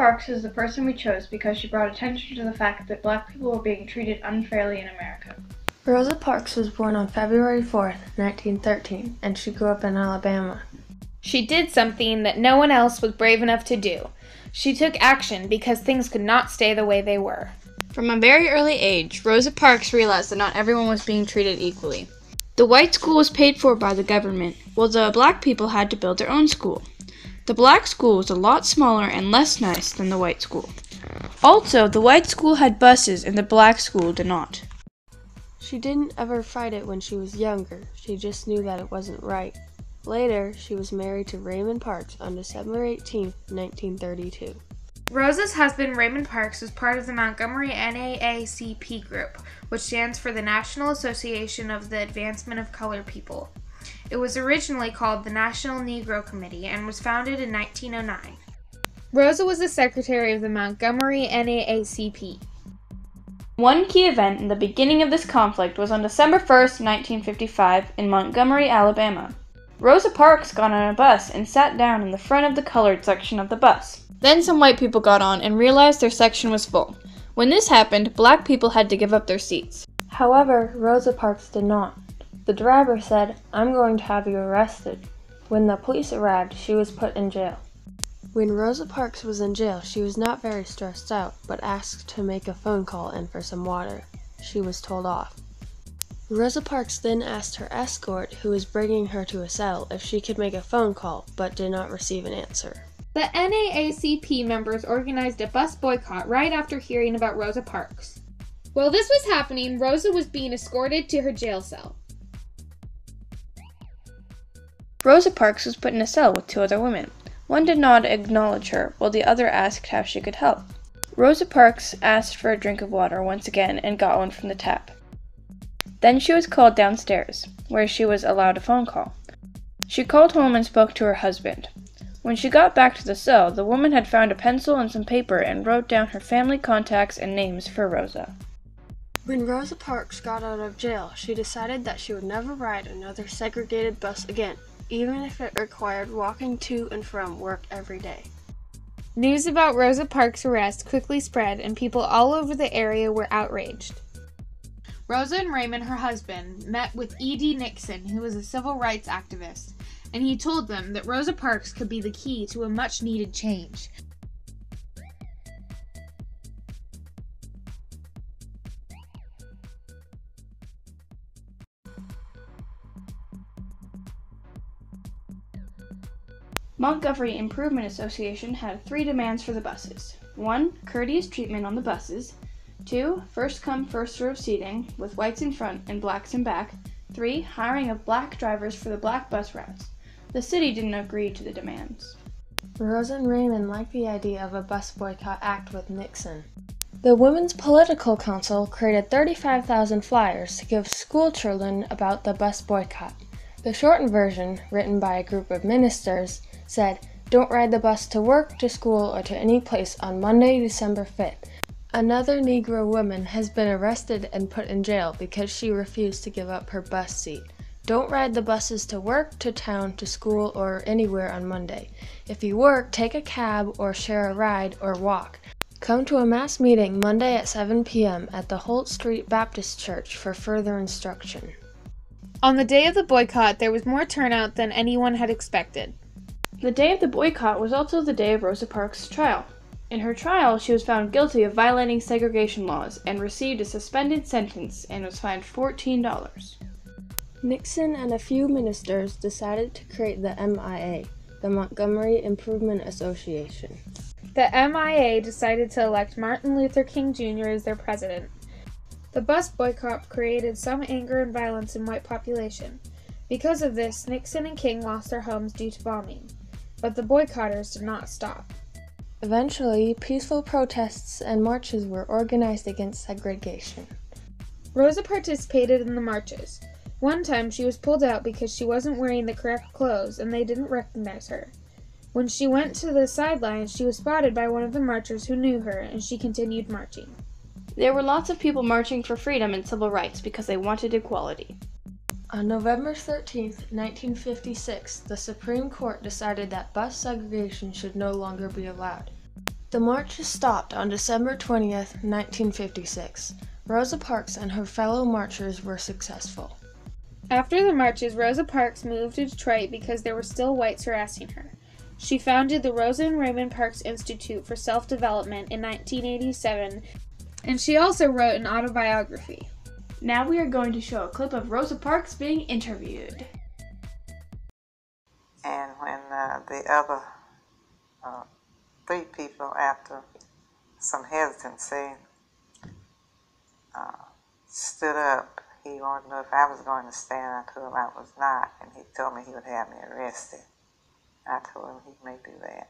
Parks is the person we chose because she brought attention to the fact that black people were being treated unfairly in America. Rosa Parks was born on February 4th, 1913, and she grew up in Alabama. She did something that no one else was brave enough to do. She took action because things could not stay the way they were. From a very early age, Rosa Parks realized that not everyone was being treated equally. The white school was paid for by the government, while the black people had to build their own school. The black school was a lot smaller and less nice than the white school. Also, the white school had buses and the black school did not. She didn't ever fight it when she was younger. She just knew that it wasn't right. Later, she was married to Raymond Parks on December 18, 1932. Rosa's husband, Raymond Parks, was part of the Montgomery NAACP group, which stands for the National Association of the Advancement of Colored People. It was originally called the National Negro Committee and was founded in 1909. Rosa was the secretary of the Montgomery NAACP. One key event in the beginning of this conflict was on December 1st, 1955, in Montgomery, Alabama. Rosa Parks got on a bus and sat down in the front of the colored section of the bus. Then some white people got on and realized their section was full. When this happened, black people had to give up their seats. However, Rosa Parks did not. The driver said, "I'm going to have you arrested." When the police arrived, she was put in jail. When Rosa Parks was in jail, she was not very stressed out, but asked to make a phone call and for some water. She was told off. Rosa Parks then asked her escort, who was bringing her to a cell, if she could make a phone call, but did not receive an answer. The NAACP members organized a bus boycott right after hearing about Rosa Parks. While this was happening, Rosa was being escorted to her jail cell. Rosa Parks was put in a cell with two other women. One did not acknowledge her, while the other asked how she could help. Rosa Parks asked for a drink of water once again and got one from the tap. Then she was called downstairs, where she was allowed a phone call. She called home and spoke to her husband. When she got back to the cell, the woman had found a pencil and some paper and wrote down her family contacts and names for Rosa. When Rosa Parks got out of jail, she decided that she would never ride another segregated bus again, even if it required walking to and from work every day. News about Rosa Parks' arrest quickly spread, and people all over the area were outraged. Rosa and Raymond, her husband, met with E.D. Nixon, who was a civil rights activist, and he told them that Rosa Parks could be the key to a much-needed change. Montgomery Improvement Association had 3 demands for the buses. 1. Courteous treatment on the buses. 2. First come, first served seating, with whites in front and blacks in back. 3. Hiring of black drivers for the black bus routes. The city didn't agree to the demands. Rosa and Raymond liked the idea of a bus boycott act with Nixon. The Women's Political Council created 35,000 flyers to give school children about the bus boycott. The shortened version, written by a group of ministers, said, "Don't ride the bus to work, to school, or to any place on Monday, December 5th. Another Negro woman has been arrested and put in jail because she refused to give up her bus seat. Don't ride the buses to work, to town, to school, or anywhere on Monday. If you work, take a cab or share a ride or walk. Come to a mass meeting Monday at 7 p.m. at the Holt Street Baptist Church for further instruction." On the day of the boycott, there was more turnout than anyone had expected. The day of the boycott was also the day of Rosa Parks' trial. In her trial, she was found guilty of violating segregation laws and received a suspended sentence and was fined $14. Nixon and a few ministers decided to create the MIA, the Montgomery Improvement Association. The MIA decided to elect Martin Luther King Jr. as their president. The bus boycott created some anger and violence in white population. Because of this, Nixon and King lost their homes due to bombing. But the boycotters did not stop. Eventually, peaceful protests and marches were organized against segregation. Rosa participated in the marches. One time she was pulled out because she wasn't wearing the correct clothes and they didn't recognize her. When she went to the sidelines, she was spotted by one of the marchers who knew her, and she continued marching. There were lots of people marching for freedom and civil rights because they wanted equality. On November 13, 1956, the Supreme Court decided that bus segregation should no longer be allowed. The marches stopped on December 20th, 1956. Rosa Parks and her fellow marchers were successful. After the marches, Rosa Parks moved to Detroit because there were still whites harassing her. She founded the Rosa and Raymond Parks Institute for Self-Development in 1987, and she also wrote an autobiography. Now we are going to show a clip of Rosa Parks being interviewed. And when the other three people, after some hesitancy, stood up, he wanted to know if I was going to stand. I told him I was not, and he told me he would have me arrested. I told him he may do that.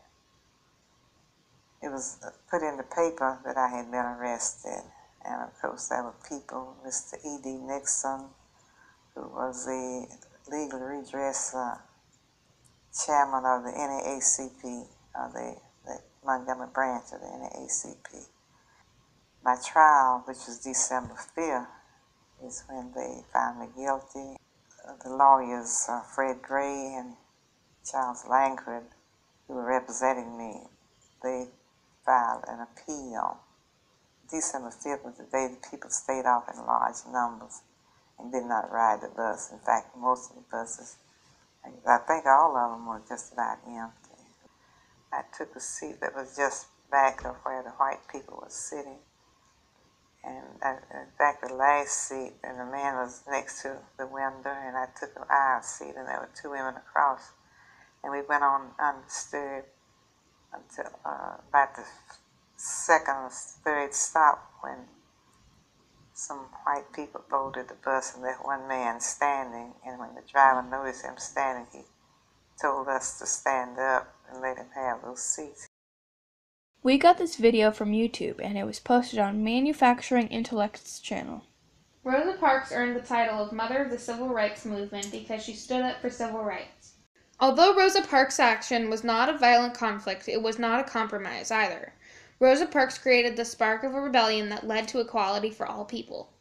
It was put in the paper that I had been arrested, and of course there were people, Mr. E.D. Nixon, who was the legal redress chairman of the NAACP, the Montgomery branch of the NAACP. My trial, which was December 5th, is when they found me guilty. The lawyers, Fred Gray and Charles Langford, who were representing me, they filed an appeal. December 5th was the day that people stayed off in large numbers and did not ride the bus. In fact, most of the buses, I think all of them were just about empty. I took a seat that was just back of where the white people were sitting. And in fact, the last seat, and the man was next to the window, and I took an aisle seat, and there were two women across. And we went on undisturbed until about the second or third stop, when some white people boarded the bus and left one man standing. And when the driver noticed him standing, he told us to stand up and let him have those seats. We got this video from YouTube, and it was posted on Manufacturing Intellect's channel. Rosa Parks earned the title of Mother of the Civil Rights Movement because she stood up for civil rights. Although Rosa Parks' action was not a violent conflict, it was not a compromise either. Rosa Parks created the spark of a rebellion that led to equality for all people.